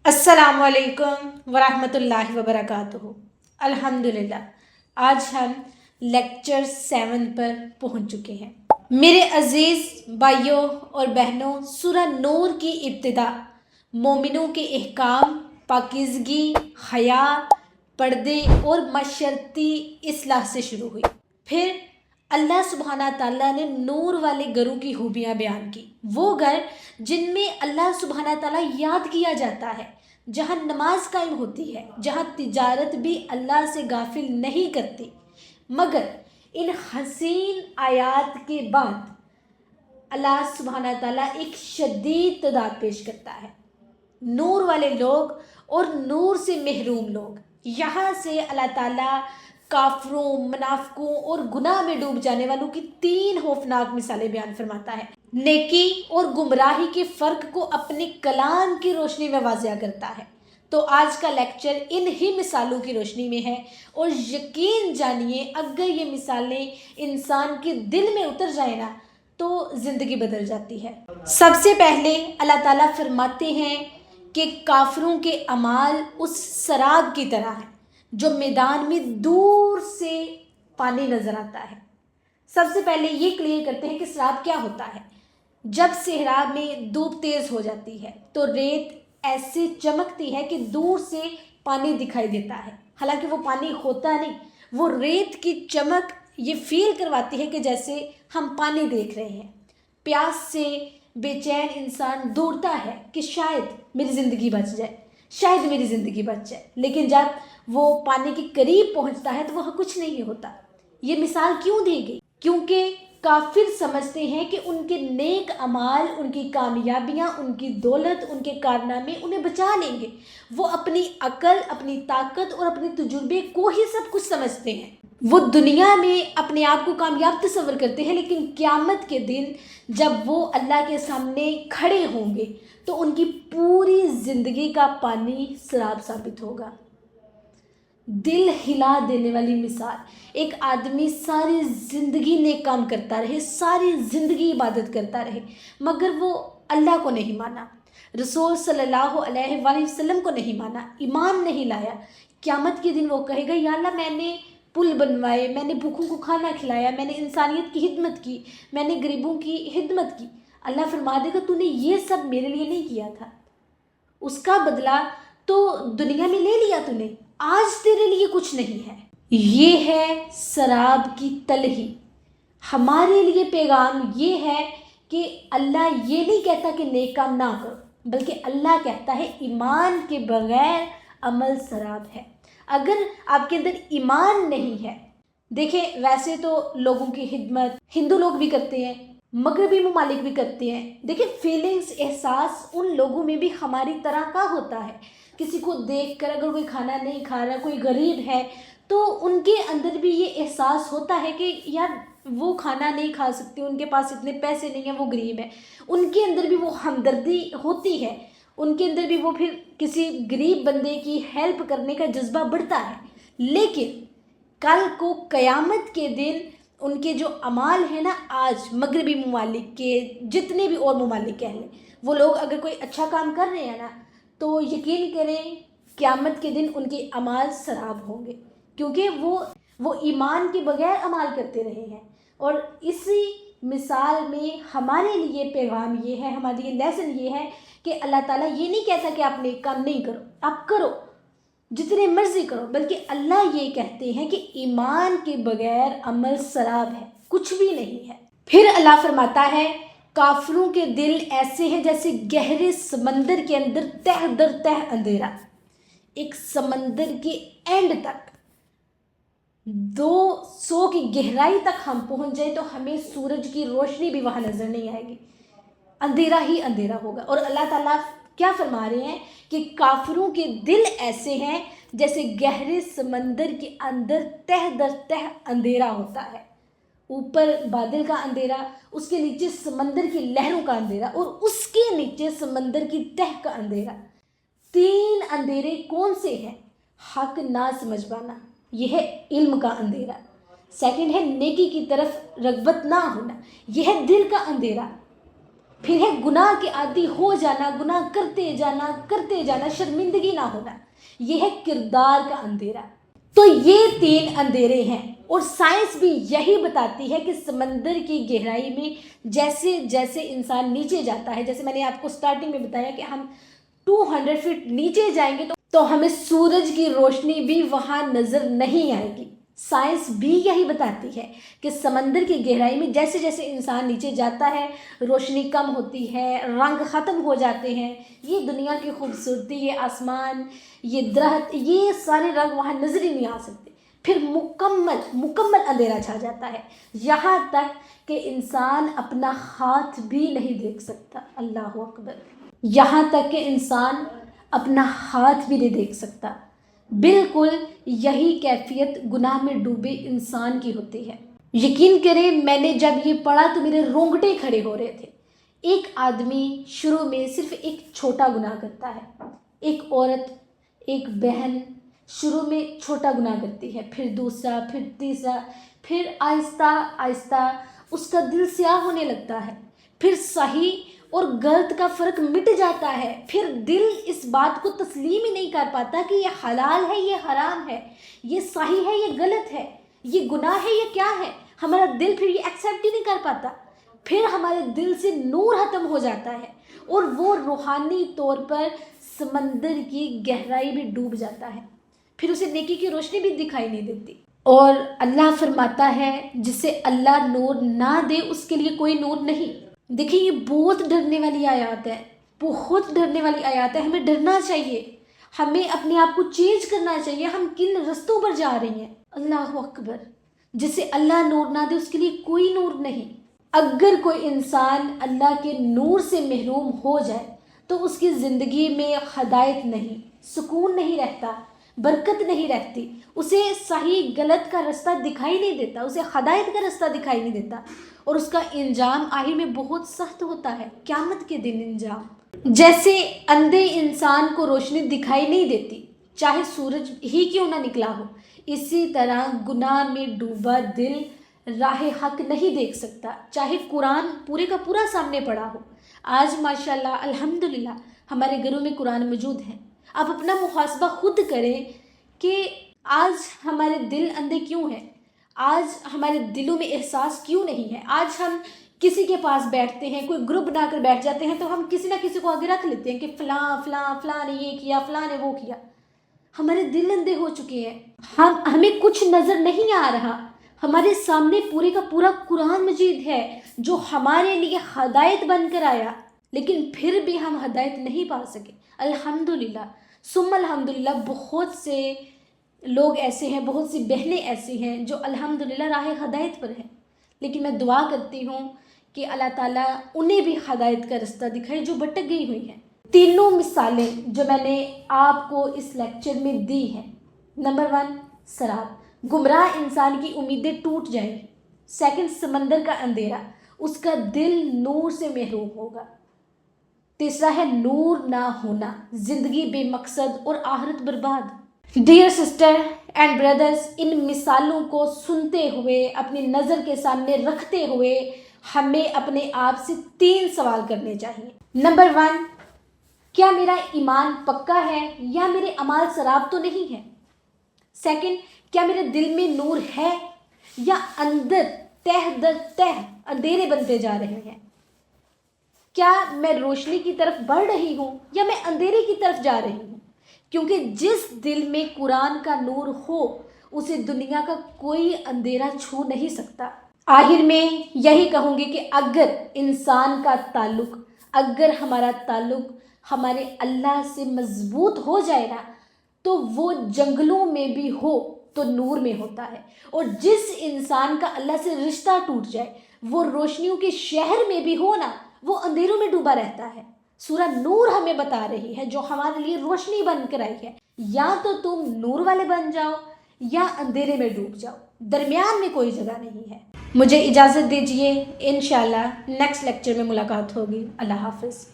अस्सलाम वालेकुम वरहमतुल्लाहि वबरकातुहू। अल्हम्दुलिल्लाह आज हम लेक्चर 7 पर पहुंच चुके हैं। मेरे अज़ीज़ भाइयों और बहनों, सूरह नूर की इब्तिदा मोमिनों के अहकाम, पाकीज़गी, हया, पर्दे और मशरती इस्लाह से शुरू हुई। फिर अल्लाह सुब्हाना ताला ने नूर वाले घरों की खूबियाँ बयान की। वो घर जिनमें अल्लाह सुब्हाना ताला याद किया जाता है, जहाँ नमाज कायम होती है, जहाँ तिजारत भी अल्लाह से गाफिल नहीं करती। मगर इन हसीन आयात के बाद अल्लाह सुब्हाना ताला एक शदीद तदाद पेश करता है। नूर वाले लोग और नूर से महरूम लोग, यहाँ से अल्लाह ताला काफरों, मुनाफिकों और गुनाह में डूब जाने वालों की 3 खौफनाक मिसालें बयान फरमाता है। नेकी और गुमराही के फ़र्क को अपने कलाम की रोशनी में वाज़िया करता है। तो आज का लेक्चर इन ही मिसालों की रोशनी में है, और यकीन जानिए अगर ये मिसालें इंसान के दिल में उतर जाए ना तो ज़िंदगी बदल जाती है। सबसे पहले अल्लाह ताला फरमाते हैं कि काफरों के अमाल उस शराब की तरह है जो मैदान में दूर से पानी नज़र आता है। सबसे पहले ये क्लियर करते हैं कि शराब क्या होता है। जब सहरा में धूप तेज़ हो जाती है तो रेत ऐसे चमकती है कि दूर से पानी दिखाई देता है, हालांकि वो पानी होता नहीं। वो रेत की चमक ये फील करवाती है कि जैसे हम पानी देख रहे हैं। प्यास से बेचैन इंसान दौड़ता है कि शायद मेरी ज़िंदगी बच जाए, शायद मेरी ज़िंदगी बच जाए, लेकिन जब वो पानी के करीब पहुंचता है तो वह कुछ नहीं होता। ये मिसाल क्यों दी गई? क्योंकि काफिर समझते हैं कि उनके नेक अमाल, उनकी कामयाबियां, उनकी दौलत, उनके कारनामे उन्हें बचा लेंगे। वो अपनी अकल, अपनी ताकत और अपने तजुर्बे को ही सब कुछ समझते हैं। वो दुनिया में अपने आप को कामयाब तस्वर करते हैं, लेकिन क़यामत के दिन जब वो अल्लाह के सामने खड़े होंगे तो उनकी पूरी ज़िंदगी का पानी शराब साबित होगा। दिल हिला देने वाली मिसाल। एक आदमी सारी ज़िंदगी नेक काम करता रहे, सारी ज़िंदगी इबादत करता रहे, मगर वो अल्लाह को नहीं माना, रसूल सल्लल्लाहु अलैहि वसल्लम को नहीं माना, ईमान नहीं लाया। क़यामत के दिन वो कहेगा, या अल्लाह मैंने पुल बनवाए, मैंने भूखों को खाना खिलाया, मैंने इंसानियत की खिदमत की, मैंने गरीबों की खिदमत की। अल्लाह फरमा देगा, तूने ये सब मेरे लिए नहीं किया था, उसका बदला तो दुनिया में ले लिया तूने, आज तेरे लिए कुछ नहीं है। ये है शराब की तलही। हमारे लिए पैगाम ये है कि अल्लाह ये नहीं कहता कि नेक काम ना करो, बल्कि अल्लाह कहता है ईमान के बगैर अमल शराब है। अगर आपके अंदर ईमान नहीं है, देखें वैसे तो लोगों की खिदमत हिंदू लोग भी करते हैं, मगरबी ममालिक भी करते हैं। देखिए फीलिंग्स, एहसास उन लोगों में भी हमारी तरह का होता है। किसी को देखकर अगर कोई खाना नहीं खा रहा, कोई गरीब है, तो उनके अंदर भी ये एहसास होता है कि यार वो खाना नहीं खा सकते, उनके पास इतने पैसे नहीं हैं, वो गरीब है। उनके अंदर भी वो हमदर्दी होती है, उनके अंदर भी वो फिर किसी गरीब बंदे की हेल्प करने का जज्बा बढ़ता है। लेकिन कल को क़यामत के दिन उनके जो अमाल है ना, आज मगरबी ममालिक के जितने भी और ममालिक कह लें, वो लोग अगर कोई अच्छा काम कर रहे हैं ना, तो यकीन करें क़यामत के दिन उनके अमाल शराब होंगे, क्योंकि वो ईमान के बगैर अमाल करते रहे हैं। और इसी मिसाल में हमारे लिए पैगाम ये है, हमारे लिए लेसन ये है कि अल्लाह ताला ये नहीं कहता कि आप नेक काम नहीं करो, आप करो, जितने मर्जी करो, बल्कि अल्लाह ये कहते हैं कि ईमान के बगैर अमल शराब है, कुछ भी नहीं है। फिर अल्लाह फरमाता है, काफिरों के दिल ऐसे हैं जैसे गहरे समंदर के अंदर तह दर तह अंधेरा। एक समंदर के एंड तक 200 की गहराई तक हम पहुंच जाए तो हमें सूरज की रोशनी भी वहां नजर नहीं आएगी, अंधेरा ही अंधेरा होगा। और अल्लाह ताला क्या फरमा रहे हैं कि काफिरों के दिल ऐसे हैं जैसे गहरे समंदर के अंदर तह दर तह अंधेरा होता है। ऊपर बादल का अंधेरा, उसके नीचे समंदर की लहरों का अंधेरा, और उसके नीचे समंदर की तह का अंधेरा। 3 अंधेरे कौन से हैं? हक ना समझ पाना, यह है इल्म का अंधेरा। सेकंड है नेकी की तरफ रगबत ना होना, यह है दिल का अंधेरा। پھر ہے گناہ کے عادی ہو جانا، گناہ کرتے جانا، شرمندگی نہ ہونا، یہ ہے کردار کا اندھیرا۔ تو یہ 3 اندھیرے ہیں، اور سائنس بھی یہی بتاتی ہے کہ سمندر کی گہرائی میں جیسے جیسے انسان نیچے جاتا ہے، جیسے میں نے آپ کو سٹارٹنگ میں بتایا کہ ہم 200 فٹ نیچے جائیں گے تو ہمیں سورج کی روشنی بھی وہاں نظر نہیں آئے گی۔ سائنس بھی یہی بتاتی ہے کہ سمندر کی گہرائی میں جیسے جیسے انسان نیچے جاتا ہے روشنی کم ہوتی ہے، رنگ ختم ہو جاتے ہیں، یہ دنیا کی خوبصورتی، یہ آسمان، یہ درخت، یہ سارے رنگ وہاں نظر ہی نہیں آ سکتے۔ پھر مکمل اندھیرا چھا جاتا ہے، یہاں تک کہ انسان اپنا ہاتھ بھی نہیں دیکھ سکتا۔ اللہ اکبر! یہاں تک کہ انسان اپنا ہاتھ بھی نہیں دیکھ سکتا۔ بالکل یہی کیفیت گناہ میں ڈوبے انسان کی ہوتی ہے۔ یقین کریں، میں نے جب یہ پڑھا تو میرے رونگٹے کھڑے ہو رہے تھے۔ ایک آدمی شروع میں صرف ایک چھوٹا گناہ کرتا ہے، ایک عورت، ایک بہن شروع میں چھوٹا گناہ کرتی ہے، پھر دوسرا، پھر تیسرا، پھر آہستہ آہستہ اس کا دل سیاہ ہونے لگتا ہے، پھر صحیح اور غلط کا فرق مٹ جاتا ہے، پھر دل اس بات کو تسلیم ہی نہیں کر پاتا کہ یہ حلال ہے، یہ حرام ہے، یہ صحیح ہے، یہ غلط ہے، یہ گناہ ہے، یہ کیا ہے۔ ہمارا دل پھر یہ ایکسیپٹ ہی نہیں کر پاتا، پھر ہمارے دل سے نور ختم ہو جاتا ہے اور وہ روحانی طور پر سمندر کی گہرائی میں ڈوب جاتا ہے، پھر اسے نیکی کی روشنی بھی دکھائی نہیں دیتی۔ اور اللہ فرماتا ہے جسے اللہ نور نہ دے اس کے لیے کوئی نور نہیں۔ دیکھیں، یہ بہت ڈرنے والی آیات ہے، بہت ڈرنے والی آیات ہے۔ ہمیں ڈرنا چاہیے، ہمیں اپنے آپ کو چینج کرنا چاہیے، ہم کن رستوں پر جا رہی ہیں۔ اللہ اکبر! جسے اللہ نور نہ دے اس کے لیے کوئی نور نہیں۔ اگر کوئی انسان اللہ کے نور سے محروم ہو جائے تو اس کی زندگی میں ہدایت نہیں، سکون نہیں رہتا، برکت نہیں رہتی، اسے صحیح غلط کا رستہ دکھائی نہیں دیتا، اسے ہدایت کا رستہ دکھائی نہیں دیتا، اور اس کا انجام آخر میں بہت سخت ہوتا ہے، قیامت کے دن انجام۔ جیسے اندھے انسان کو روشنی دکھائی نہیں دیتی چاہے سورج ہی کیوں نہ نکلا ہو، اسی طرح گناہ میں ڈوبا دل راہ حق نہیں دیکھ سکتا، چاہے قرآن پورے کا پورا سامنے پڑا ہو۔ آج ماشاءاللہ الحمدللہ ہمارے گھروں میں قرآن موجود ہے۔ آپ اپنا محاسبہ خود کریں کہ آج ہمارے دل اندھے کیوں ہیں، آج ہمارے دلوں میں احساس کیوں نہیں ہے۔ آج ہم کسی کے پاس بیٹھتے ہیں، کوئی گروپ بنا کر بیٹھ جاتے ہیں تو ہم کسی نہ کسی کو آگے رکھ لیتے ہیں کہ فلاں فلاں فلاں نے یہ کیا، فلاں نے وہ کیا۔ ہمارے دل اندھے ہو چکے ہیں، ہمیں کچھ نظر نہیں آ رہا۔ ہمارے سامنے پورے کا پورا قرآن مجید ہے جو ہمارے لیے ہدایت بن کر آیا، لیکن پھر بھی ہم ہدایت نہیں پا سکے۔ الحمدللہ ثم الحمدللہ بہت سے لوگ ایسے ہیں، بہت سی بہنیں ایسی ہیں جو الحمدللہ راہ ہدایت پر ہیں، لیکن میں دعا کرتی ہوں کہ اللہ تعالیٰ انہیں بھی ہدایت کا رستہ دکھائے جو بھٹک گئی ہوئی ہیں۔ تینوں مثالیں جو میں نے آپ کو اس لیکچر میں دی ہیں، نمبر 1 سراب، گمراہ انسان کی امیدیں ٹوٹ جائیں گی۔ سیکنڈ، سمندر کا اندھیرا، اس کا دل نور سے محروم ہوگا۔ تیسرا ہے نور نہ ہونا، زندگی بے مقصد اور آخرت برباد۔ ڈیئر سسٹر اینڈ بردرز، ان مثالوں کو سنتے ہوئے، اپنی نظر کے سامنے رکھتے ہوئے ہمیں اپنے آپ سے 3 سوال کرنے چاہیے۔ نمبر 1، کیا میرا ایمان پکا ہے یا میرے اعمال سراب تو نہیں ہے؟ سیکنڈ، کیا میرے دل میں نور ہے یا اندر تہ در تہ اندھیرے بنتے جا رہے ہیں؟ کیا میں روشنی کی طرف بڑھ رہی ہوں یا میں اندھیرے کی طرف جا رہی ہوں؟ کیونکہ جس دل میں قرآن کا نور ہو اسے دنیا کا کوئی اندھیرا چھو نہیں سکتا۔ آخر میں یہی کہوں گی کہ اگر انسان کا تعلق، اگر ہمارا تعلق ہمارے اللہ سے مضبوط ہو جائے نا تو وہ جنگلوں میں بھی ہو تو نور میں ہوتا ہے، اور جس انسان کا اللہ سے رشتہ ٹوٹ جائے وہ روشنیوں کے شہر میں بھی ہو نا وہ اندھیروں میں ڈوبا رہتا ہے۔ سورہ نور ہمیں بتا رہی ہے جو ہمارے لیے روشنی بن کر آئی ہے، یا تو تم نور والے بن جاؤ یا اندھیرے میں ڈوب جاؤ، درمیان میں کوئی جگہ نہیں ہے۔ مجھے اجازت دیجیے، انشاءاللہ نیکسٹ لیکچر میں ملاقات ہوگی۔ اللہ حافظ۔